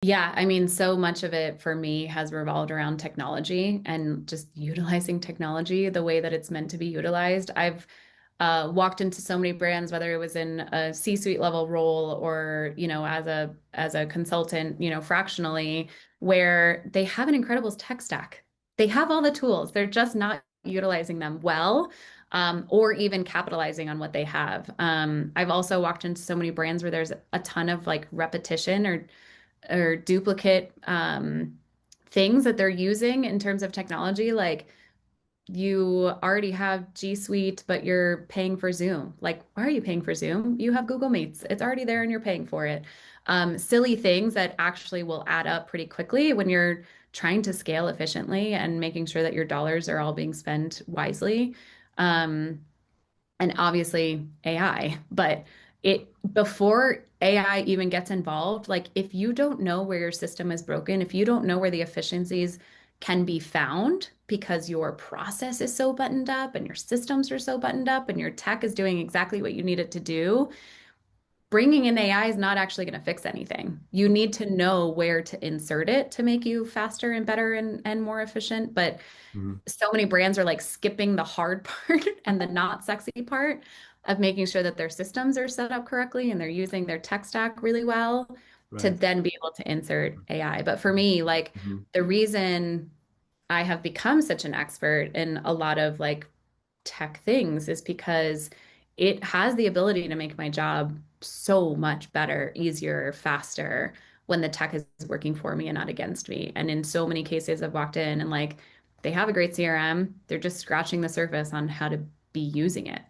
Yeah, I mean, so much of it for me has revolved around technology and just utilizing technology the way that it's meant to be utilized. I've walked into so many brands, whether it was in a C-suite level role or, as a consultant, fractionally, where they have an incredible tech stack. They have all the tools. They're just not utilizing them well, or even capitalizing on what they have. I've also walked into so many brands where there's a ton of like repetition or duplicate things that they're using in terms of technology. Like you already have G Suite, but you're paying for Zoom. Like, why are you paying for Zoom? You have Google Meets. It's already there and you're paying for it. Silly things that actually will add up pretty quickly when you're trying to scale efficiently and making sure that your dollars are all being spent wisely. Um, and obviously AI, but it before AI even gets involved, like if you don't know where your system is broken, if you don't know where the efficiencies can be found because your process is so buttoned up and your systems are so buttoned up and your tech is doing exactly what you need it to do, bringing in AI is not actually going to fix anything. You need to know where to insert it to make you faster and better and more efficient. But Mhm. so many brands are like skipping the hard part and the not sexy part of making sure that their systems are set up correctly and they're using their tech stack really well to Right. then be able to insert AI. But for me, like Mhm. the reason I have become such an expert in a lot of like tech things is because it has the ability to make my job so much better, easier, faster when the tech is working for me and not against me. And in so many cases, I've walked in and like they have a great CRM, they're just scratching the surface on how to be using it.